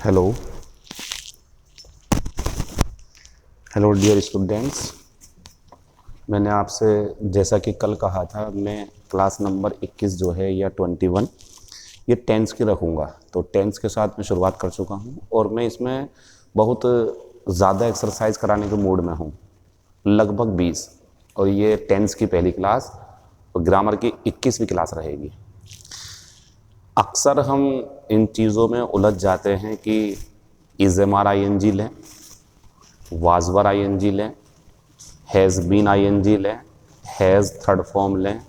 Hello hello dear students. मैंने आपसे जैसा कि कल कहा था, मैं क्लास नंबर 21 जो है या 21 ये टेंस की रखूँगा। तो टेंस के साथ मैं शुरुआत कर चुका हूँ और मैं इसमें बहुत ज़्यादा एक्सरसाइज कराने के मूड में हूँ, लगभग 20। और ये टेंस की पहली क्लास और ग्रामर की 21वीं क्लास रहेगी। अक्सर हम इन चीज़ों में उलझ जाते हैं कि इज़-एम-आर आई-एन-जी लें, वाज़-वर आई-एन-जी लें, हैज़ बीन आई-एन-जी लें, हैज़ थर्ड फॉर्म लें,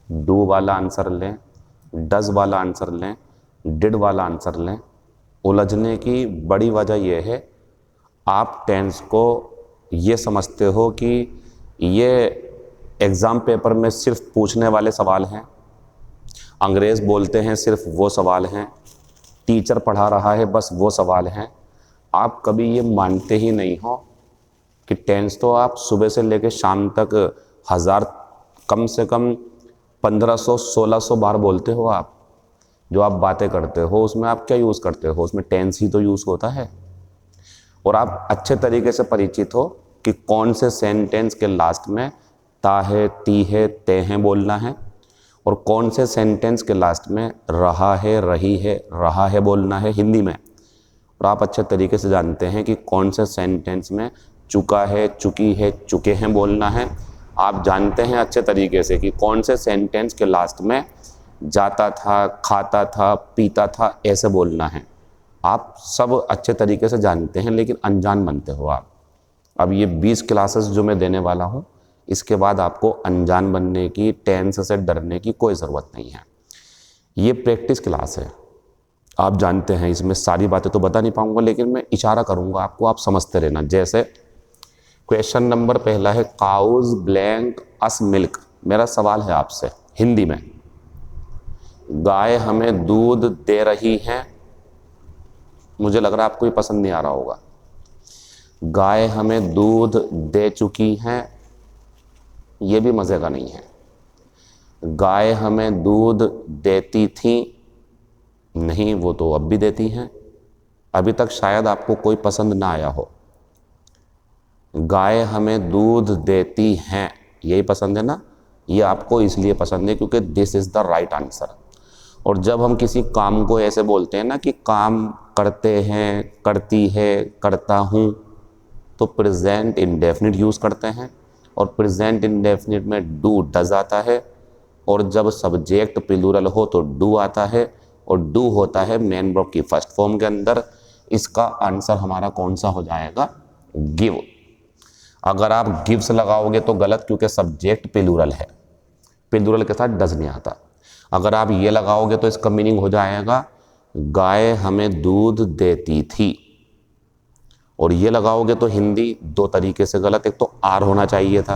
डू वाला आंसर लें, डज़ वाला आंसर लें, डिड वाला आंसर लें। उलझने की बड़ी वजह यह है, आप टेंस को ये समझते हो कि ये एग्ज़ाम पेपर में सिर्फ पूछने वाले सवाल हैं, अंग्रेज़ बोलते हैं सिर्फ वो सवाल हैं, टीचर पढ़ा रहा है बस वो सवाल हैं। आप कभी ये मानते ही नहीं हो कि टेंस तो आप सुबह से लेकर शाम तक कम से कम 1500-1600 बार बोलते हो। आप जो आप बातें करते हो उसमें आप क्या यूज़ करते हो? उसमें टेंस ही तो यूज़ होता है। और आप अच्छे तरीके से परिचित हो कि कौन से सेंटेंस के लास्ट में ता है, ती है, ते हैं बोलना है और कौन से सेंटेंस के लास्ट में रहा है, रही है, रहा है बोलना है हिंदी में। और आप अच्छे तरीके से जानते हैं कि कौन से सेंटेंस में चुका है, चुकी है, चुके हैं बोलना है। आप जानते हैं अच्छे तरीके से कि कौन से सेंटेंस के लास्ट में जाता था, खाता था, पीता था ऐसे बोलना है। आप सब अच्छे तरीके से जानते हैं, लेकिन अनजान बनते हो आप। अब ये 20 क्लासेस जो मैं देने वाला हूँ, इसके बाद आपको अनजान बनने की, टेंस से डरने की कोई ज़रूरत नहीं है। ये प्रैक्टिस क्लास है, आप जानते हैं। इसमें सारी बातें तो बता नहीं पाऊंगा, लेकिन मैं इशारा करूंगा आपको, आप समझते रहना। जैसे क्वेश्चन नंबर पहला है, काउज ब्लैंक अस मिल्क। मेरा सवाल है आपसे हिंदी में, गाय हमें दूध दे रही हैं। मुझे लग रहा है आपको ये पसंद नहीं आ रहा होगा। गाय हमें दूध दे चुकी हैं, ये भी मज़े का नहीं है। गाय हमें दूध देती थी, नहीं, वो तो अब भी देती हैं। अभी तक शायद आपको कोई पसंद ना आया हो। गाय हमें दूध देती हैं, यही पसंद है ना? ये आपको इसलिए पसंद है क्योंकि this is the right answer. और जब हम किसी काम को ऐसे बोलते हैं ना कि काम करते हैं, करती है, करता हूँ, तो प्रेजेंट इंडेफिनिट यूज़ करते हैं। और प्रेजेंट इंडेफिनिट में डू डज आता है, और जब सब्जेक्ट प्लूरल हो तो डू आता है, और डू होता है मेन वर्ब की फर्स्ट फॉर्म के अंदर। इसका आंसर हमारा कौन सा हो जाएगा? गिव। अगर आप गिव्स लगाओगे तो गलत, क्योंकि सब्जेक्ट प्लूरल है, प्लूरल के साथ डज नहीं आता। अगर आप ये लगाओगे तो इसका मीनिंग हो जाएगा गाय हमें दूध देती थी। और ये लगाओगे तो हिंदी दो तरीके से गलत, एक तो आर होना चाहिए था,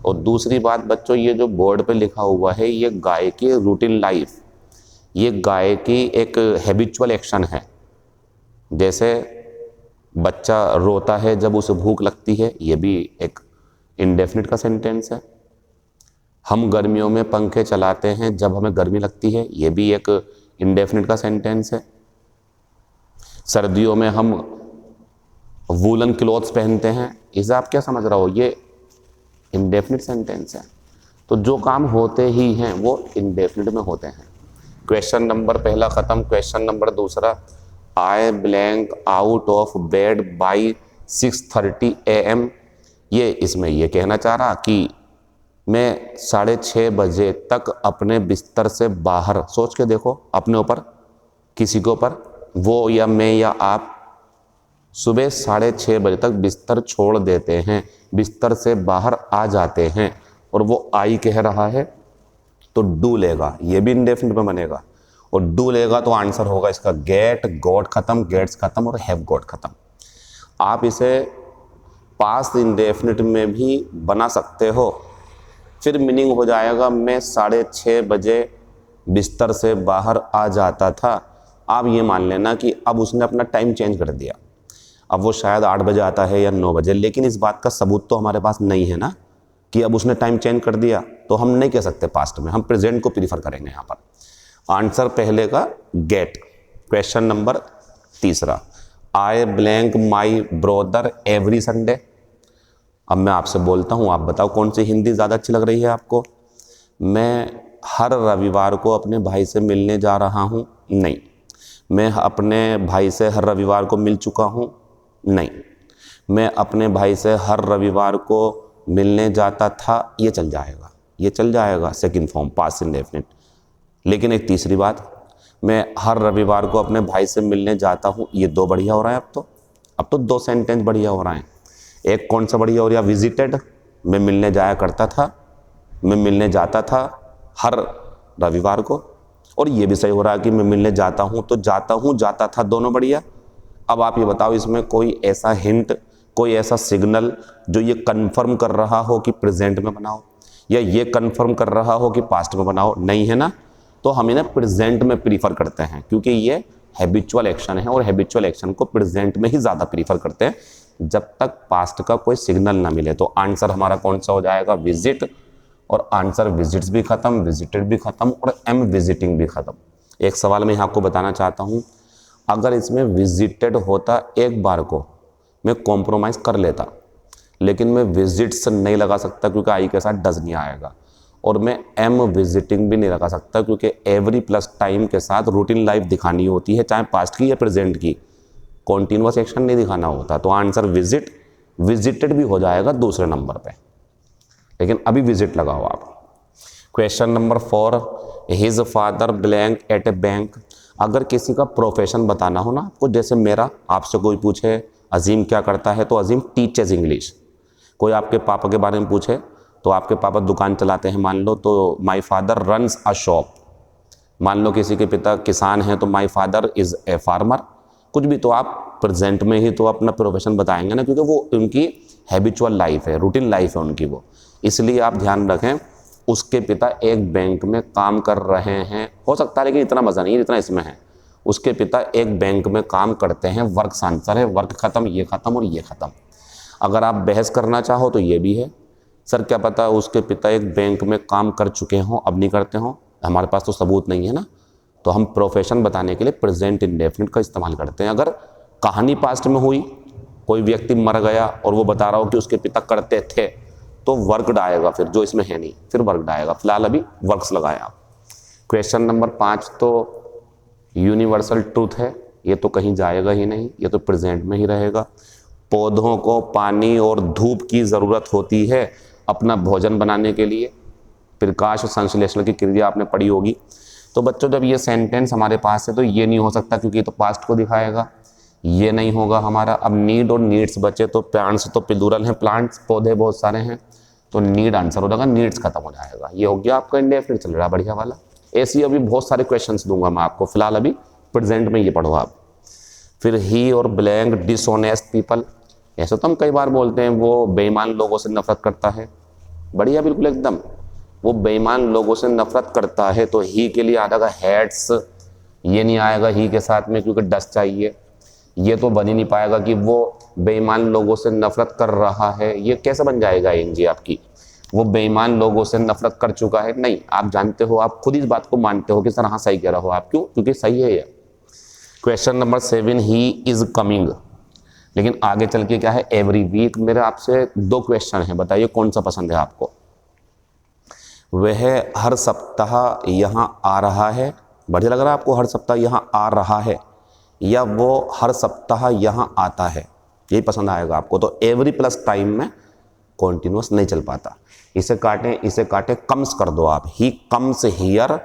और दूसरी बात बच्चों, ये जो बोर्ड पे लिखा हुआ है ये गाय की रूटीन लाइफ, ये गाय की एक हैबिचुअल एक्शन है। जैसे बच्चा रोता है जब उसे भूख लगती है, ये भी एक इंडेफिनिट का सेंटेंस है। हम गर्मियों में पंखे चलाते हैं जब हमें गर्मी लगती है, ये भी एक इंडेफिनिट का सेंटेंस है। सर्दियों में हम वूलन क्लॉथ्स पहनते हैं, इसे आप क्या समझ रहे हो? ये इंडेफिनिट सेंटेंस है। तो जो काम होते ही हैं वो इंडेफिनिट में होते हैं। क्वेश्चन नंबर पहला ख़त्म। क्वेश्चन नंबर दूसरा, आई blank out of bed by 6:30 AM। ये इसमें ये कहना चाह रहा कि मैं 6:30 बजे तक अपने बिस्तर से बाहर, सोच के देखो अपने ऊपर, किसी के ऊपर, वो या मैं या आप सुबह 6:30 बजे तक बिस्तर छोड़ देते हैं, बिस्तर से बाहर आ जाते हैं, और वो आई कह रहा है तो डू लेगा, ये भी इंडेफिनिट में बनेगा। और डू लेगा तो आंसर होगा इसका गेट, गॉट खत्म, गेट्स खत्म, और हैव गॉट खत्म। आप इसे पास्ट इंडेफिनिट में भी बना सकते हो, फिर मीनिंग हो जाएगा मैं 6:30 बजे बिस्तर से बाहर आ जाता था। आप ये मान लेना कि अब उसने अपना टाइम चेंज कर दिया, अब वो शायद 8 बजे आता है या 9 बजे, लेकिन इस बात का सबूत तो हमारे पास नहीं है ना कि अब उसने टाइम चेंज कर दिया, तो हम नहीं कह सकते पास्ट में, हम प्रेजेंट को प्रीफर करेंगे यहाँ पर। आंसर पहले का गेट। क्वेश्चन नंबर तीसरा, आई blank my brother every Sunday. अब मैं आपसे बोलता हूँ, आप बताओ कौन सी हिंदी ज़्यादा अच्छी लग रही है आपको। मैं हर रविवार को अपने भाई से मिलने जा रहा हूँ, नहीं। मैं अपने भाई से हर रविवार को मिल चुका हूँ, नहीं। मैं अपने भाई से हर रविवार को मिलने जाता था, ये चल जाएगा, ये चल जाएगा सेकंड फॉर्म पास्ट इंडेफिनिट। लेकिन एक तीसरी बात, मैं हर रविवार को अपने भाई से मिलने जाता हूँ, ये दो बढ़िया हो रहा है। अब तो दो सेंटेंस बढ़िया हो रहा है। एक कौन सा बढ़िया हो रहा है, विजिटेड, मैं मिलने जाया करता था, मैं मिलने जाता था हर रविवार को। और ये भी सही हो रहा है कि मैं मिलने जाता हूँ, तो जाता हूँ जाता था दोनों बढ़िया। अब आप ये बताओ, इसमें कोई ऐसा हिंट, कोई ऐसा सिग्नल जो ये कंफर्म कर रहा हो कि प्रेजेंट में बनाओ, या ये कंफर्म कर रहा हो कि पास्ट में बनाओ, नहीं है ना। तो हम इन्हें प्रेजेंट में प्रीफर करते हैं, क्योंकि ये हैबिचुअल एक्शन है और हैबिचुअल एक्शन को प्रेजेंट में ही ज़्यादा प्रीफर करते हैं जब तक पास्ट का कोई सिग्नल ना मिले। तो आंसर हमारा कौन सा हो जाएगा, विजिट। और आंसर विजिट्स भी खत्म, विजिटेड भी खत्म और एम विजिटिंग भी खत्म। एक सवाल मैं यहाँ आपको बताना चाहता हूँ, अगर इसमें विजिटेड होता एक बार को मैं कॉम्प्रोमाइज़ कर लेता, लेकिन मैं विजिट्स नहीं लगा सकता क्योंकि आई के साथ डज नहीं आएगा, और मैं एम विजिटिंग भी नहीं लगा सकता क्योंकि एवरी प्लस टाइम के साथ रूटीन लाइफ दिखानी होती है, चाहे पास्ट की या प्रेजेंट की, कॉन्टिन्यूअस एक्शन नहीं दिखाना होता। तो आंसर विजिट, विजिटेड भी हो जाएगा दूसरे नंबर पे, लेकिन अभी विजिट लगाओ आप। Question number 4, his father blank eight ए बैंक। अगर किसी का प्रोफेशन बताना हो ना आपको, जैसे मेरा, आपसे कोई पूछे अजीम क्या करता है, तो अजीम टीचेज इंग्लिश। कोई आपके पापा के बारे में पूछे तो आपके पापा दुकान चलाते हैं मान लो, तो my father runs a shop. मान लो किसी के पिता किसान हैं तो my father is a farmer. कुछ भी, तो आप प्रेजेंट में ही तो अपना प्रोफेशन बताएंगे ना, क्योंकि वो उनकी हैबिचुअल लाइफ है, रूटीन लाइफ है उनकी वो। इसलिए आप ध्यान रखें, उसके पिता एक बैंक में काम कर रहे हैं, हो सकता है, लेकिन इतना मज़ा नहीं है जितना इसमें है। उसके पिता एक बैंक में काम करते हैं, वर्क आंसर है, वर्क खत्म, ये खत्म और ये खत्म। अगर आप बहस करना चाहो तो ये भी है, सर क्या पता उसके पिता एक बैंक में काम कर चुके हों, अब नहीं करते हों, हमारे पास तो सबूत नहीं है ना। तो हम प्रोफेशन बताने के लिए प्रेजेंट इंडेफिनिट का इस्तेमाल करते हैं। अगर कहानी पास्ट में हुई, कोई व्यक्ति मर गया और वो बता रहा हो कि उसके पिता करते थे, तो वर्कड आएगा, फिर जो इसमें है नहीं, फिर वर्कड आएगा। फिलहाल अभी वर्क्स लगाया आप। क्वेश्चन नंबर 5 तो यूनिवर्सल ट्रूथ है, ये तो कहीं जाएगा ही नहीं, ये तो प्रेजेंट में ही रहेगा। पौधों को पानी और धूप की ज़रूरत होती है अपना भोजन बनाने के लिए। प्रकाश संश्लेषण की क्रिया आपने पढ़ी होगी। तो बच्चों, जब ये सेंटेंस हमारे पास है तो ये नहीं हो सकता क्योंकि ये तो पास्ट को दिखाएगा, ये नहीं होगा हमारा। अब नीड और नीड्स बचे, तो प्लांट्स तो प्लूरल हैं, प्लांट्स पौधे बहुत सारे हैं, तो नीड आंसर हो जाएगा, नीड्स खत्म हो जाएगा। ये हो गया आपका इंडेफिनिट चल रहा है बढ़िया वाला। ऐसी अभी बहुत सारे क्वेश्चंस दूंगा मैं आपको, फिलहाल अभी प्रेजेंट में ये पढ़ो आप। फिर ही और ब्लैंक डिसऑनेस्ट पीपल, ऐसे तो हम कई बार बोलते हैं वो बेईमान लोगों से नफरत करता है, बढ़िया बिल्कुल एकदम, वो बेईमान लोगों से नफरत करता है। तो ही के लिए आ जाएगा हेट्स, ये नहीं आएगा ही के साथ में क्योंकि डस चाहिए, ये तो बन ही नहीं पाएगा कि वो बेईमान लोगों से नफरत कर रहा है, ये कैसे बन जाएगा एनजी आपकी, वो बेईमान लोगों से नफरत कर चुका है, नहीं। आप जानते हो, आप खुद इस बात को मानते हो कि सर हाँ सही कह रहा हो आप, क्यों, क्योंकि सही है ये। Question number 7, he is coming, लेकिन आगे चल के क्या है, एवरी वीक। मेरे आपसे 2 क्वेश्चन है, बताइए कौन सा पसंद है आपको। वह हर सप्ताह यहाँ आ रहा है, बढ़िया लग रहा है आपको हर सप्ताह यहाँ आ रहा है, या वो हर सप्ताह यहाँ आता है, यही पसंद आएगा आपको। तो एवरी प्लस टाइम में कॉन्टिन्यूस नहीं चल पाता, इसे काटें कम्स कर दो आप। He comes here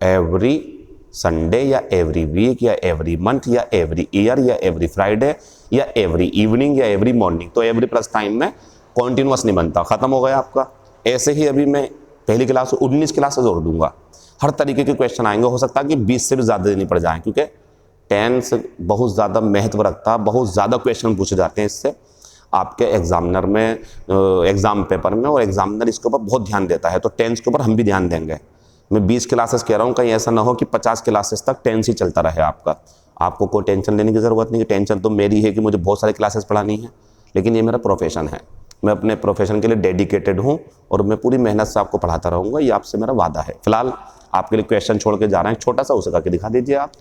every Sunday या एवरी वीक या एवरी मंथ या एवरी ईयर या एवरी फ्राइडे या एवरी इवनिंग या एवरी मॉर्निंग। तो एवरी प्लस टाइम में कॉन्टिन्यूस नहीं बनता, खत्म हो गया आपका। ऐसे ही अभी मैं पहली क्लास 19 क्लास से जोड़ दूंगा, हर तरीके के क्वेश्चन आएंगे, हो सकता है कि 20 से भी ज़्यादा देनी पड़ जाए, क्योंकि टेंस बहुत ज़्यादा महत्व रखता है, बहुत ज़्यादा क्वेश्चन पूछे जाते हैं इससे आपके एग्जामिनर में, एग्ज़ाम पेपर में, और एग्जामिनर इसके ऊपर बहुत ध्यान देता है। तो टेंस के ऊपर हम भी ध्यान देंगे। मैं 20 क्लासेस कह रहा हूँ, कहीं ऐसा ना हो कि 50 क्लासेस तक टेंस ही चलता रहे आपका। आपको कोई टेंशन लेने की ज़रूरत नहीं है, टेंशन तो मेरी है कि मुझे बहुत सारी क्लासेस पढ़ानी है, लेकिन ये मेरा प्रोफेशन है, मैं अपने प्रोफेशन के लिए डेडिकेटेड हूँ और मैं पूरी मेहनत से आपको पढ़ाता रहूँगा, ये आपसे मेरा वादा है। फिलहाल आपके लिए क्वेश्चन छोड़ के जा रहे हैं, छोटा सा उसे करके दिखा दीजिए आप,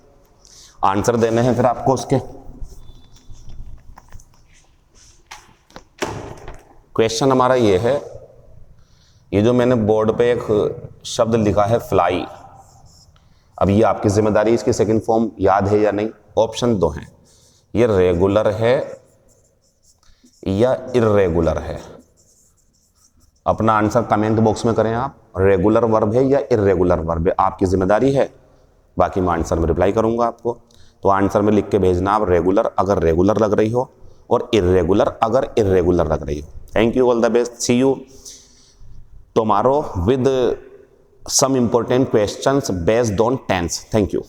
आंसर देने हैं फिर आपको उसके। क्वेश्चन हमारा ये है, ये जो मैंने बोर्ड पे एक शब्द लिखा है फ्लाई, अब ये आपकी जिम्मेदारी, इसकी सेकंड फॉर्म याद है या नहीं। ऑप्शन दो हैं, ये रेगुलर है या इर्रेगुलर है। अपना आंसर कमेंट बॉक्स में करें आप, रेगुलर वर्ब है या इर्रेगुलर वर्ब है, आपकी जिम्मेदारी है। बाकी मैं आंसर में रिप्लाई करूंगा आपको। तो आंसर में लिख के भेजना आप रेगुलर अगर रेगुलर लग रही हो, और इर्रेगुलर अगर इर्रेगुलर लग रही हो। Thank you, all the best, see you tomorrow with some important questions based on tense. Thank you.